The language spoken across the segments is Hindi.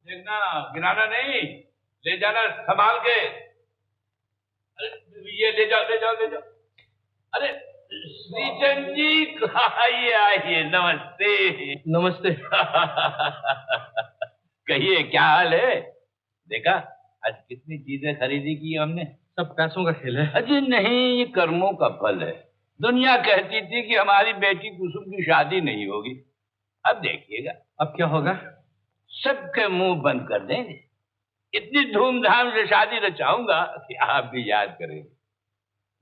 देखना गिराना नहीं, ले जाना संभाल के। अरे ये ले जाओ ले जाओ ले जाओ। अरे श्रीचंद जी आइए आइए, नमस्ते। नमस्ते। कहिए क्या हाल है? देखा आज कितनी चीजें खरीदी की हमने। सब पैसों का खेल है। अजी नहीं, ये कर्मों का फल है। दुनिया कहती थी कि हमारी बेटी कुसुम की शादी नहीं होगी, अब देखिएगा। अब क्या होगा? सबके मुंह बंद कर देंगे। इतनी धूमधाम से शादी रचाऊंगा कि आप भी याद करेंगे।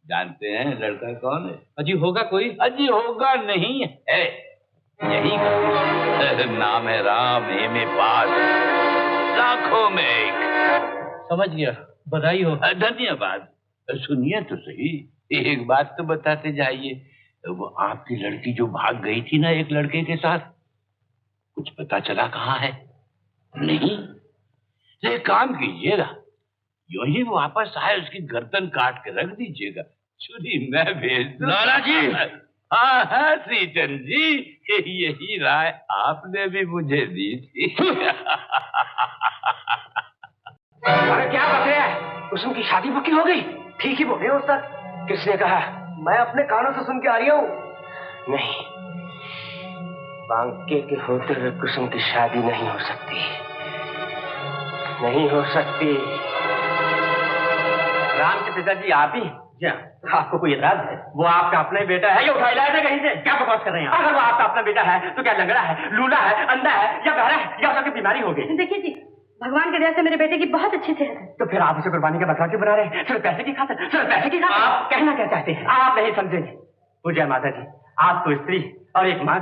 जानते हैं लड़का कौन है? अजी होगा कोई? अजी होगा नहीं है, यही का नाम है राम, एम.ए. पास, लाखों में एक। समझ गया, बधाई हो। धन्यवाद। सुनिए तो सही, एक बात तो बताते जाइए। वो आपकी लड़की जो भाग गई थी ना एक लड़के के साथ, कुछ पता चला कहाँ है? नहीं तो एक काम कीजिएगा, यूं ही वापस आए उसकी गर्दन काट के रख दीजिएगा, छुरी मैं भेज दूं। लाला जी। हाँ हाँ श्रीचंद जी, यही राय आपने भी मुझे दी थी। अरे क्या बक रहा है? कुसुम की शादी पक्की हो गई? ठीक ही बोले हो उस्ताद। किसने कहा? मैं अपने कानों से सुन के आ रही हूँ। नहीं, बांके के होते हुए कुसुम की शादी नहीं हो सकती, नहीं हो सकती। राम के पिताजी आप ही? जी हाँ। आपको कोई एतराज है? वो आपका अपना ही बेटा है या उठाई लाया था कहीं से? क्या बकवास कर रहे हैं? अगर वो आपका अपना बेटा है तो क्या लंगड़ा है, लूला है, अंधा है या बहरा है या उसकी बीमारी हो गई? देखिए जी, भगवान की दया से मेरे बेटे की बहुत अच्छी सेहत है। तो फिर आप उसे कुर्बानी का बकरा क्यों बना रहे हैं? सिर्फ पैसे की खातिर, सिर्फ पैसे की खातिर। आप कहना क्या चाहते हैं? आप नहीं समझेंगे। पूज्य माता जी, आप तो स्त्री और एक मां,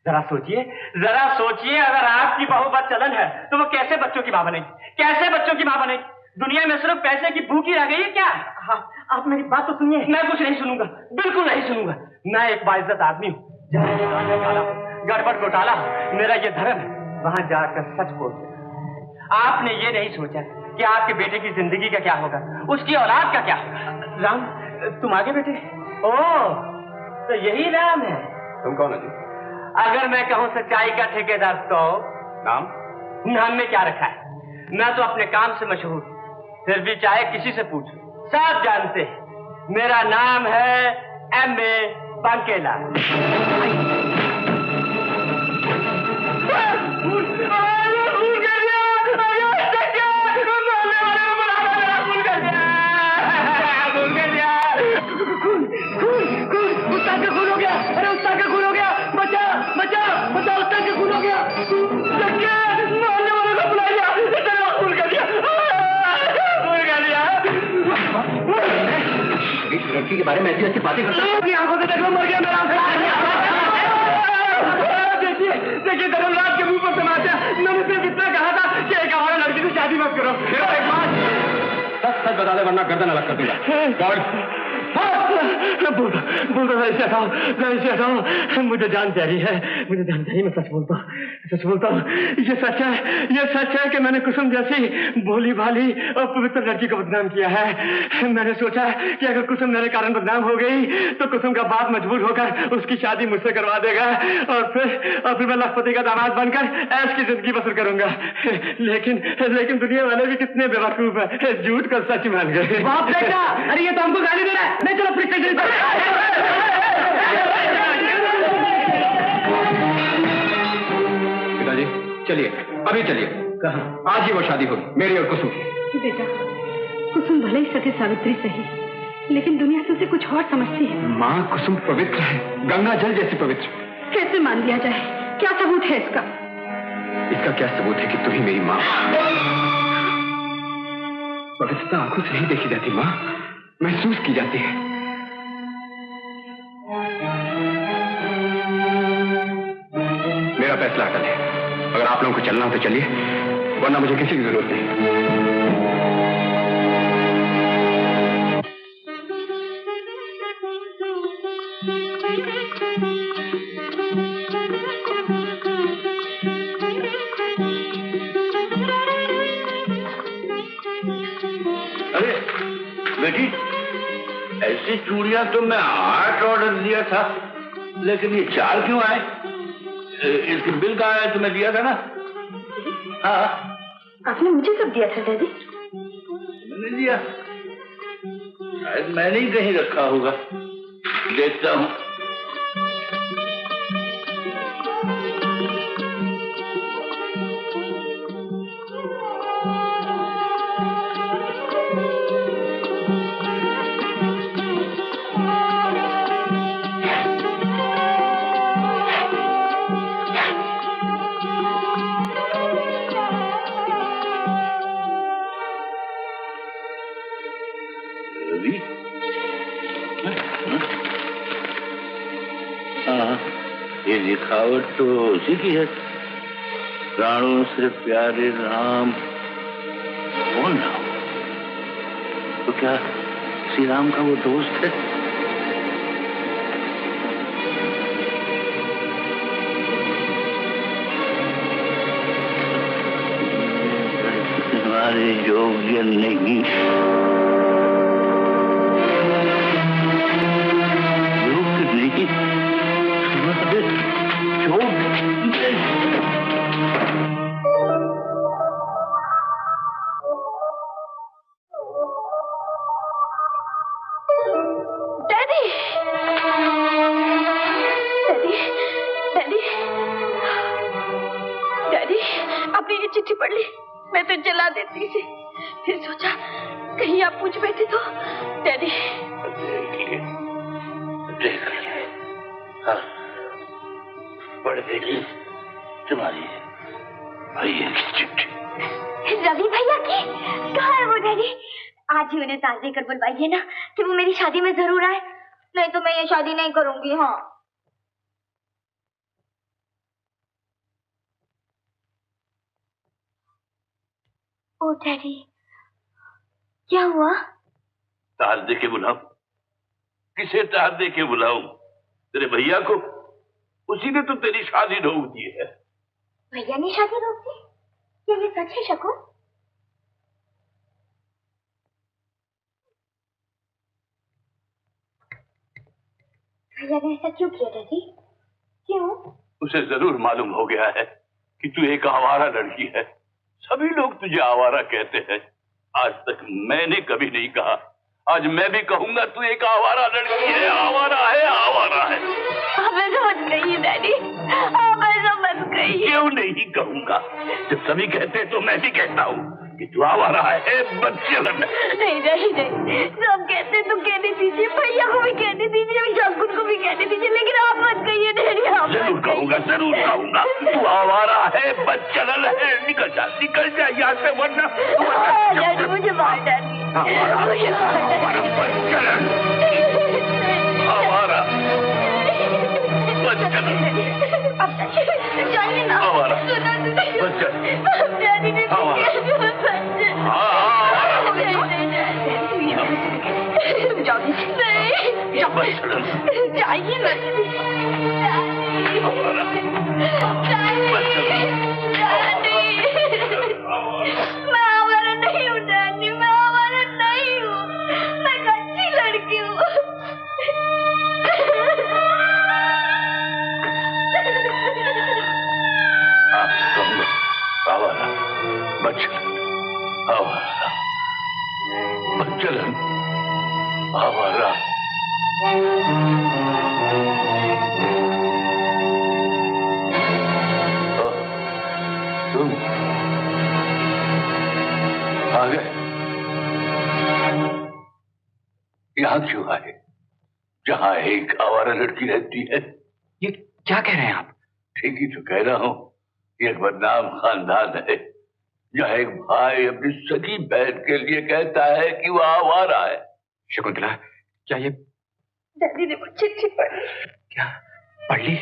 जरा सोचिए, जरा सोचिए, अगर आपकी बहू बदचलन है तो वो कैसे बच्चों की मां बनेगी? कैसे बच्चों की मां बनेगी? दुनिया में सिर्फ पैसे की भूख ही रह गई है क्या? हाँ, आप मेरी बात तो सुनिए। मैं कुछ नहीं सुनूंगा, बिल्कुल नहीं सुनूंगा। मैं एक बाइज्जत आदमी हूँ, गड़बड़ घोटाला मेरा ये धर्म है, वहां जाकर सच बोलते। आपने ये नहीं सोचा कि आपके बेटे की जिंदगी का क्या होगा, उसकी औलाद का क्या? राम, तुम आगे बेटे? ओह, तो यही राम है। तुम कौन है जी? अगर मैं कहूँ सच्चाई का ठेकेदार तो नाम? नाम में क्या रखा है? मैं तो अपने काम से मशहूर हूँ, फिर भी चाहे किसी से पूछो, सब जानते हैं मेरा नाम है M.A. बांकेला। उस्ताद का खून हो गया! अरे उस्ताद का खून हो गया! बचा बचा बचा, उस्ताद का खून हो गया! मारने वालों को बुला लिया! इतना खून कर दिया! खून कर दिया! इस लड़की के बारे में ऐसी ऐसी बातें करता है। अपनी आंखों से देखो, मर गया मेरा। देखिए देखिए, धर्मराज के मुंह पर तमाचा। मैंने सिर्फ इतना कहा था कि एक हमारा लड़की से शादी मत करो। एक बात सच सच बता दे वरना गर्दन अलग कर दूंगा। बोल दो, ऐसे हटाओ, मुझे जान प्यारी है, मुझे जान प्यारी। मैं सच बोलता हूँ, ये सच है कि मैंने कुसुम जैसी भोली भाली और पवित्र लड़की को बदनाम किया है। मैंने सोचा कि अगर कुसुम मेरे कारण बदनाम हो गई तो कुसुम का बाप मजबूर होकर उसकी शादी मुझसे करवा देगा और फिर मैं लखपति का दामाद बनकर ऐश की जिंदगी बसर करूंगा। लेकिन दुनिया वाले भी कितने बेवकूफ है, झूठ का सच मान गए। बाप बेटा, अरे ये तो हमको गाली दे रहा है। नहीं, चलो पुलिस स्टेशन। पिताजी चलिए, अभी चलिए। कहाँ? आज ही वो शादी होगी, मेरी और कुसुम की। बेटा, कुसुम भले ही सती सावित्री सही, लेकिन दुनिया से उसे कुछ और समझती है। माँ, कुसुम पवित्र है, गंगा जल जैसी पवित्र। कैसे मान लिया जाए? क्या सबूत है इसका? इसका क्या सबूत है कि तू ही मेरी माँ? पवित्रता आंखों से नहीं देखी जाती माँ, महसूस की जाती है। मेरा फैसला अटल है, अगर आप लोगों को चलना हो तो चलिए, वरना मुझे किसी की जरूरत नहीं। अरे बेटी, ऐसी चूड़ियां तो मैं 8 ऑर्डर दिया था, लेकिन ये 4 क्यों आए? इसकी बिल कहाँ है? तुम्हें दिया था ना? हाँ, आपने मुझे कब दिया था डैडी? मैंने दिया, शायद मैंने ही कहीं रखा होगा, देखता हूँ। ये लिखावट तो उसी की है, प्राणों से प्यारे राम। कौन राम? तो क्या श्री राम का वो दोस्त है? तुम्हारे योग्य नहीं, चिट्ठी पढ़ ली, मैं तो जला देती थी, फिर सोचा कहीं आप पूछ बैठे तो। डैडी देख हाँ, पढ़ देखी तुम्हारी भैया की चिट्ठी। रवि भैया की? कहाँ है वो डैडी? आज ही उन्हें ताज़ देकर बुलवाइए ना कि वो मेरी शादी में जरूर आए, नहीं तो मैं ये शादी नहीं करूंगी। हाँ ओ डैडी, क्या हुआ? तार दे के बुलाऊं? किसे तार दे के बुलाऊं? तेरे भैया को? उसी ने तो तेरी शादी रोक दी है। भैया ने शादी रोक दी? क्या ये सच है शकुन? भैया ने ऐसा क्यों किया डैडी? क्यों? उसे जरूर मालूम हो गया है कि तू एक आवारा लड़की है। सभी लोग तुझे आवारा कहते हैं। आज तक मैंने कभी नहीं कहा, आज मैं भी कहूंगा तू एक आवारा लड़की है, आवारा है, आवारा है। आप ऐसा मत कहिए डैडी, आप ऐसा मत कहिए। क्यों नहीं कहूंगा? जब सभी कहते हैं तो मैं भी कहता हूँ कि तू आवारा है, बदचलन है। नहीं नहीं नहीं, सब कहते तो कहने दीजिए, भैया को भी कहने दीजिए, शकुन को भी कहने दीजिए, लेकिन आप मत कहिए डैडी। आप जरूर कहूंगा, जरूर कहूंगा। तू आवारा है, बदचलन है। निकल जा यहाँ से, वरना डैडी मुझे मार डालिए। बदचलन, आवारा, बदचलन, जाइए ना। आवारा, बदचलन, डैडी ने जाइए ना। मैं आवारा नहीं हूँ डैडी, मैं आवारा नहीं हूँ, मैं एक अच्छी लड़की हूँ। आवारा, बदचलन, आवारा, बदचलन, आवारा। तुम आ गए? यहाँ क्यों आए, जहाँ एक आवारा लड़की रहती है? ये क्या कह रहे हैं आप? ठीक ही तो कह रहा हूँ। ये एक बदनाम खानदान है, जहाँ एक भाई अपनी सगी बहन के लिए कहता है कि वो आवारा है। शकुंतला, क्या ये? डैडी ने वो चिट्ठी पढ़ी। क्या पढ़ ली?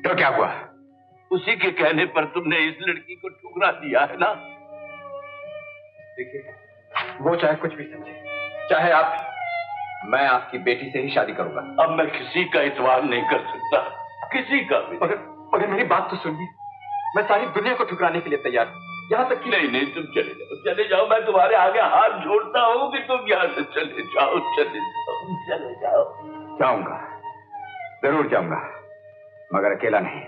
तो क्या हुआ? उसी के कहने पर तुमने इस लड़की को ठुकरा दिया है ना? देखिए, वो चाहे कुछ भी समझे, चाहे आप, मैं आपकी बेटी से ही शादी करूंगा। अब मैं किसी का इतवार नहीं कर सकता, किसी का भी। मगर मेरी बात तो सुनिए, मैं सारी दुनिया को ठुकराने के लिए तैयार हूँ, यहाँ तक कि नहीं, तुम चले जाओ। मैं तुम्हारे आगे हाथ जोड़ता हूँ कि तुम यहाँ से चले जाओ, चले जाओ। जाऊंगा, जरूर जाऊंगा, मगर अकेला नहीं।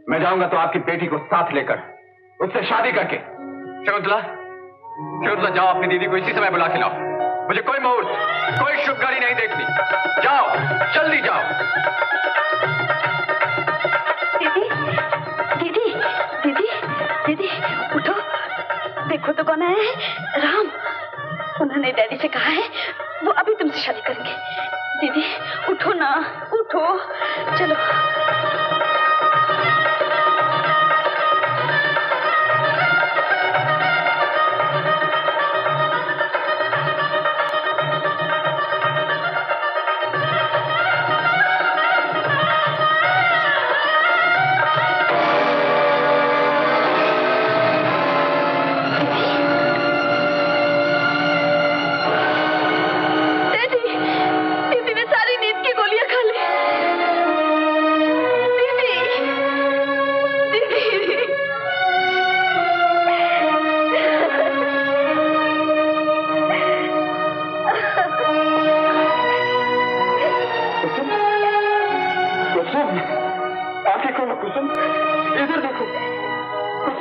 मैं जाऊंगा तो आपकी बेटी को साथ लेकर, उससे शादी करके। शकुंतला, शकुंतला जाओ अपनी दीदी को इसी समय बुला के लाओ। मुझे कोई मुहूर्त, कोई शुभ घड़ी नहीं देखनी। जाओ, जल्दी जाओ। दीदी, दीदी, दीदी, दीदी, उठो। देखो तो कौन आया है। राम। उन्होंने डैडी से कहा है वो अभी तुमसे शादी करेंगे। दीदी उठो ना, उठो, चलो।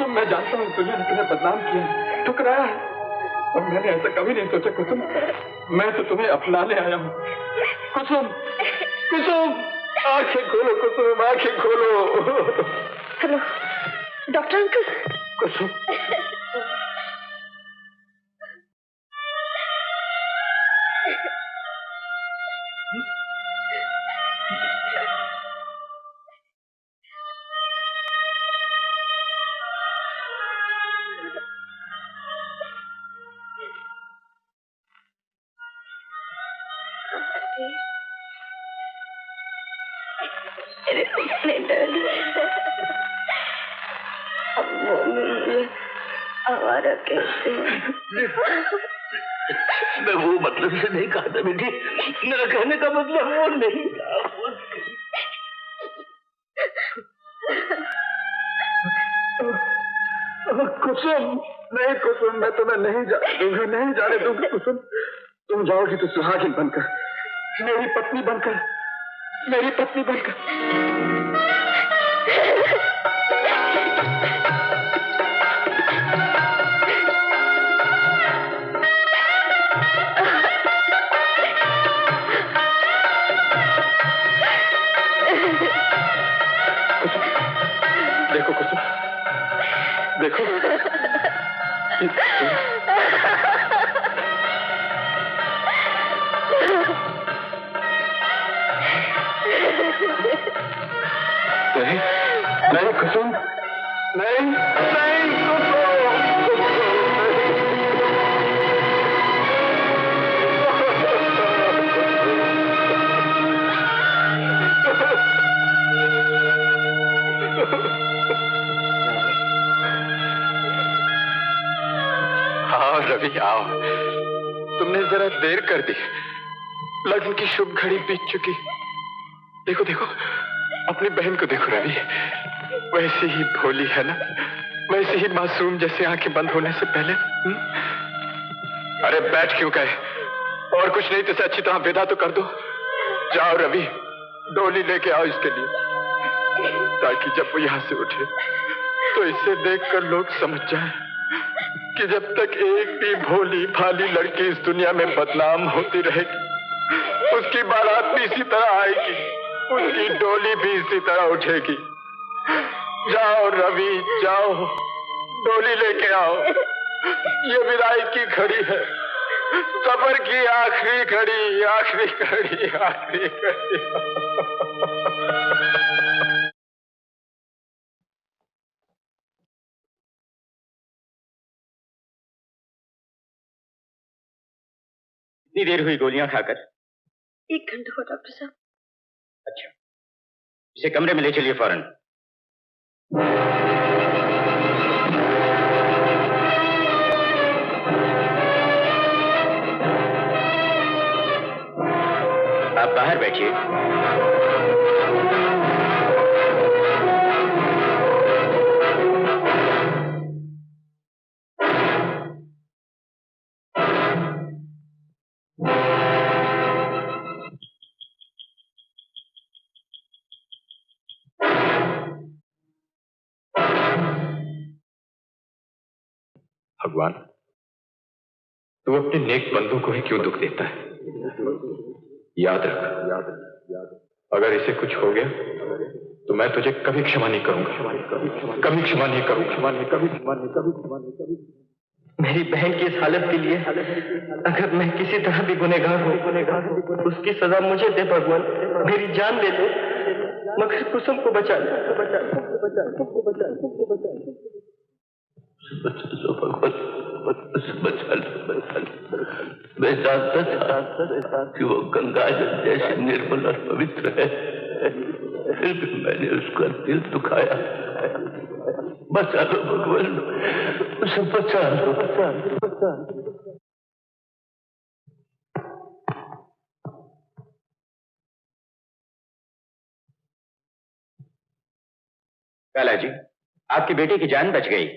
मैं जानता हूँ दुनिया ने तुम्हें बदनाम किया है, ठुकराया है, और मैंने ऐसा कभी नहीं सोचा कुसुम। मैं तो तुम्हें अपनाने आया हूँ। कुसुम, कुसुम, आंखें खोलो कुसुम, आंखें खोलो। Hello doctor uncle. कुसुम, आवारा कहते हैं। मैं वो मतलब से नहीं कहा था बेटी, मेरा कहने का मतलब वो नहीं था। कुसुम, नहीं कुसुम, मैं तुम्हें नहीं जाने दूंगा, नहीं जाने दूंगा कुसुम। तुम जाओगी तो सुहागिन बनकर, मेरी पत्नी बनकर, मेरी पत्नी बनकर। देखो कुसुम, देखो नहीं, नहीं कुसुम, नहीं, नहीं कुसुम। आओ रवि, आओ। तुमने जरा देर कर दी, लगन की शुभ घड़ी बीत चुकी। देखो देखो, अपनी बहन को देखो रवि, वैसे ही भोली है ना, वैसे ही मासूम जैसे आंखें बंद होने से पहले। अरे बैठ क्यों गए, और कुछ नहीं तो इसे अच्छी तरह विदा तो कर दो। जाओ रवि, डोली लेके आओ इसके लिए, ताकि जब वो यहां से उठे तो इसे देखकर लोग समझ जाएं कि जब तक एक भी भोली भाली लड़की इस दुनिया में बदनाम होती रहेगी, उसकी बारात भी इसी तरह आएगी, उसकी डोली भी इसी तरह उठेगी। जाओ रवि, जाओ, डोली लेके आओ। ये विदाई की घड़ी है, सफर की आखिरी घड़ी, आखिरी घड़ी, आखिरी घड़ी। कितनी देर हुई गोलियां खाकर? 1 घंटा हुआ डॉक्टर साहब। अच्छा, इसे कमरे में ले चलिए फौरन। आप बाहर बैठिए। भगवान, तू अपने नेक बंदों को ही क्यों दुख देता है? याद रख, अगर इसे कुछ हो गया तो मैं तुझे कभी क्षमा नहीं करूंगा, कभी क्षमा नहीं करूंगा। मेरी बहन की इस हालत के लिए अगर मैं किसी तरह भी गुनहगार हूँ, उसकी सजा मुझे दे भगवान, मेरी जान दे दे, मगर कुसुम को बचा ले। मैं जानता था कि वो गंगा जल जैसे निर्मल और पवित्र है, फिर भी मैंने उसका दिल दुखाया। बचा लो भगवान, उसे बचा लो। काला जी, आपकी बेटी की जान बच गई।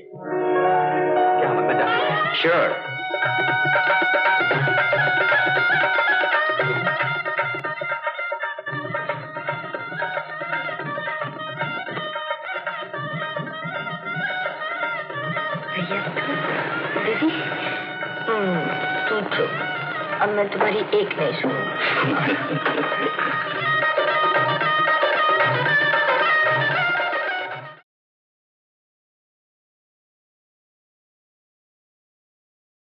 क्या हम बता सकते हैं? श्योर। दीदी, तुम तो अब मैं तुम्हारी एक नहीं सुनूंगी।